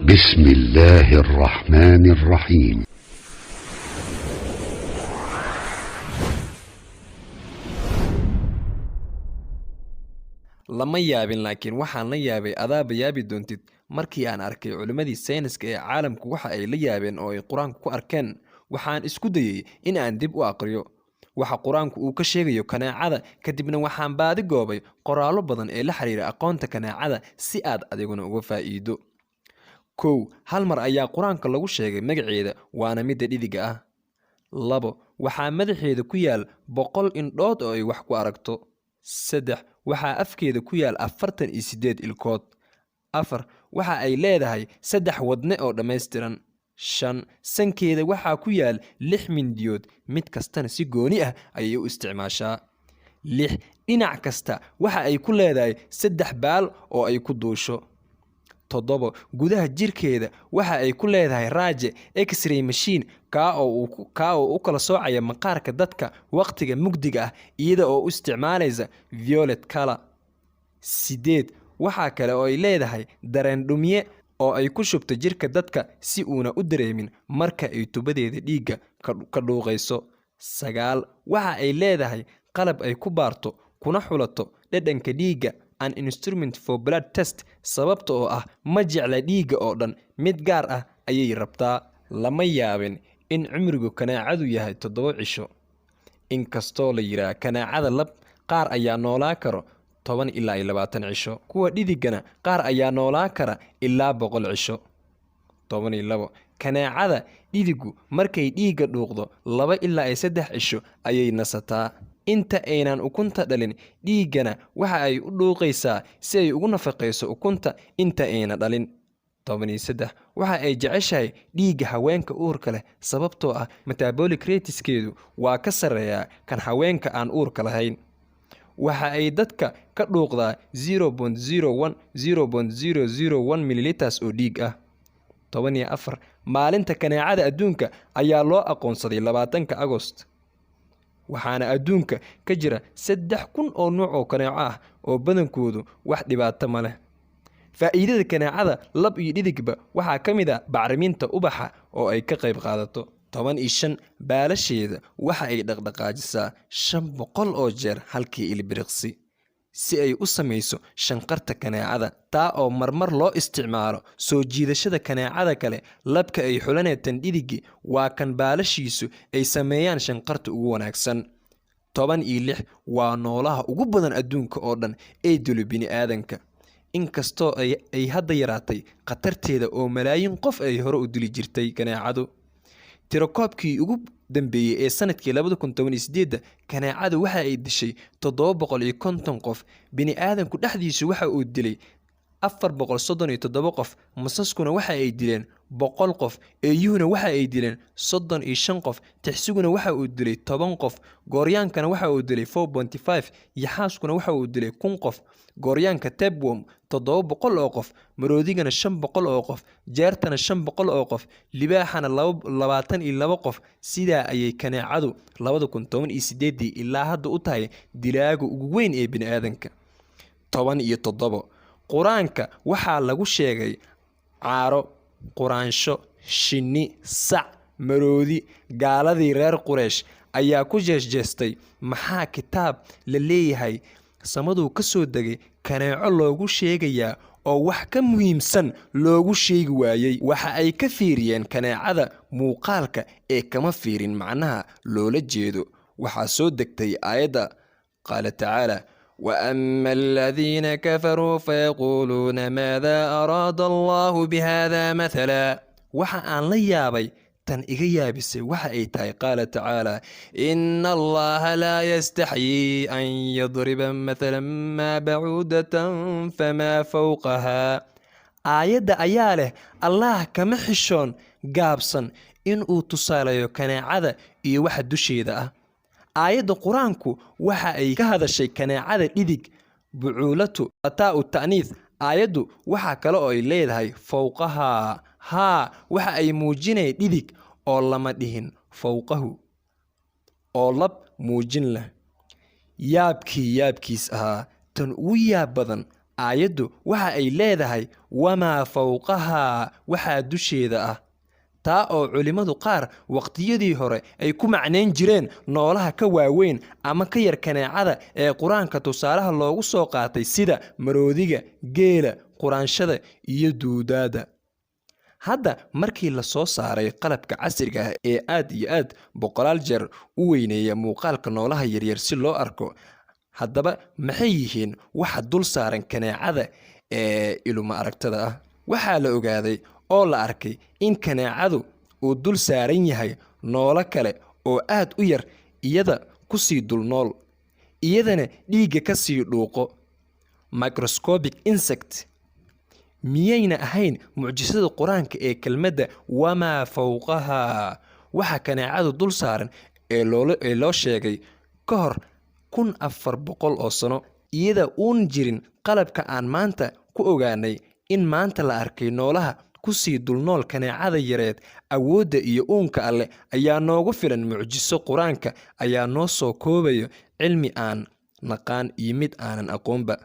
بسم الله الرحمن الرحيم. lama yaabin laakiin waxaan la yaabay adaaba yaabi doontid markii aan arkay culimmadii sayniska ee caalamku waxa ay la yaabeen oo ay qur-aanku ku arkeen. waxaan isku dayey in aan dib u aqriyo waxa qur-aanku uu ka sheegayo kaneecada, kadibna waxaan baadi goobay qoraallo badan ee la xiriira aqoonta kaneecada si aad adiguna uga faa'iido. kow, hal mar ayaa qur-aanka lagu sheegay magaceeda, waana midda dhidiga ah. 2, waxaa madaxeeda ku yaal 100 indhood oo ay wax ku aragto. 3, waxaa afkeeda ku yaal 48 ilkood. 4, waxa ay leedahay 3 wadne oo dhammaystiran. 5, sankeeda waxaa ku yaal 6 mindiyood, mid kastana si gooni ah ayay u isticmaashaa. 6, dhinac kasta waxa ay ku leedahay 3 baal oo ay ku duusho. 7, gudaha jirkeeda waxa ay ku leedahay raaje x-ray machine kaa oo u kala soocaya maqaarka dadka waqtiga mugdiga ah iyada oo u isticmaalaysa violet color. 8, waxaa kale oo ay leedahay dareen dhumiye oo ay ku shubto jirka dadka si uuna u dareemin marka ay tubadeeda dhiigga ka dhuuqayso. 9, waxa ay leedahay qalab ay ku baarto kuna xulato dhadhanka dhiigga, an instrument for blood test, sababta oo ah ma jecla dhiigga oo dhan, mid gaar ah ayay rabtaa. lama yaabin in cumrigu kaneecadu yahay 7 cisho, inkastoo la yidhaah kaneecada lab qaar ayaa noolaa karo 10 ilaa 20 cisho, kuwa dhidigana qaar ayaa noolaa kara ilaa 100 cisho. 12, kaneecada dhidigu markay dhiigga dhuuqdo 2 ilaa 3 cisho ayay nasataa. inta aynan ukunta dhalin, dhiiggana waxa ay u dhuuqaysaa si ay ugu nafaqayso ukunta inta ayna dhalin. 13, waxa ay jeceshahay dhiigga haweenka uurka leh sababtoo ah metabolic rateskeedu waa ka sarreeyaa kan haweenka aan uurka lahayn. waxa ay dadka ka dhuuqdaa 0.001 mililiters oo dhiig ah. 14, maalinta kaneecada adduunka ayaa loo aqoonsaday 20 Agost. waxaana adduunka ka jira 3,000 oo nooc oo kaneeco ah oo badankoodu wax dhibaato ma leh. faa'iidada kaneecada lab iyo dhidigba waxaa ka mid ah bacriminta ubaxa oo ay ka qayb qaadato. 15, baalasheeda waxa ay dhaqdhaqaajisaa 500 oo jeer halkii ilbiriqsi si ay u samayso shanqarta kaneecada, taa oo marmar loo isticmaalo soo jiidashada kaneecada kale. labka ay xulaneetan dhidigi waa kan baalashiisu ay sameeyaan shanqarta ugu wanaagsan. 16, waa noolaha ugu badan adduunka oo dhan ee dilo bini'aadanka, inkastoo ay hadda yaraatay khatarteeda oo malaayiin qof ay hore u dili jirtay kaneecadu. tirakoobkii ugu dambeeyey ee sanadkii 2018 kaneecadu waxa ay dishay 750 qof, bini'aadanku dhexdiisu waxa uu dilay 437 qof, masaskuna waxa ay dileen 100 qof, eeyuhuna waxa ay dileen 35 qof, tixsiguna waxa uu dilay 10 qof, gooryaankana waxa uu dilay 4.5, yaxaaskuna waxa uu dilay 1000 qof, gooryaanka tapeworm 700 oo qof, maroodigana 500 oo qof, jeertana 500 oo qof, libaaxana 22 qof. sidaa ayay kaneecadu 2018 ilaa hadda u tahay dilaaga ugu weyn ee bini'aadanka. 17, qur-aanka waxaa lagu sheegay caaro, quraansho, shinni, sac, maroodi. gaaladii reer Quraysh ayaa ku jeesjeestay maxaa kitaab la leeyahay samaduu ka soo degay kaneeco loogu sheegayaa oo wax ka muhiimsan loogu sheegi waayey. waxa ay ka fiiriyeen kaneecada muuqaalka ee kama fiirin macnaha loola jeedo. waxaa soo degtay aayadda qaala tacaala: وأما الذين كفروا فيقولون ماذا أراد الله بهذا مثلا. waxa aan la yaabay tan iga yaabisay waxa ay tahay qaala tacaala: إن الله لا يستحيي أن يضرب مثلا ما بعودة فما فوقها. aayadda ayaa leh allah kama xishoon gaabsan in uu tusaalayo kaneecada iyo waxa dusheeda ah. aayadda qur-aanku waxa ay ka hadashay kaneecada dhidig, bucuulatu, ataa u ta'niis. aayaddu waxa kale oo ay leedahay fowqaha, haa, waxa ay muujinay dhidig oo lama dhihin fowqahu oo lab muujin leh. yaabkiis ahaa tan ugu yaab badan aayaddu waxa ay leedahay wamaa fawqahaa waxaa dusheeda ah, taa oo culimmadu qaar waqtiyadii hore ay ku macnayn jireen noolaha ka waaweyn ama ka yar kaneecada ee qur-aanka tusaalaha loogu soo qaatay sida maroodiga, geela, quraanshada iyo duudaada. hadda markii la soo saaray qalabka casriga ah ee aad iyo aad boqolaal jeer u weyneeya muuqaalka noolaha yaryar si loo arko, haddaba maxay yihiin waxa dul saaran kaneecada ee iluma aragtada ah? waxaa la ogaaday oo la arkay in kaneecadu uu dul saaran yahay noolo kale oo aad u yar iyada ku sii dul nool, iyadana dhiigga ka sii dhuuqo, microscopic insect. miyayna ahayn mucjisada qur-aanka ee kelmadda wamaa fawqahaa? waxa kaneecadu dul saaran ee loo sheegay ka hor 1400 oo sano, iyada uun jirin qalabka aan maanta ku ogaanay in maanta la arkay noolaha ku sii dulnool kaneecada yareed. awoodda iyo uunka alle ayaa noogu filan mucjiso. qur-aanka ayaa noo soo koobayo cilmi aan naqaan iyo mid aanan aqoonba.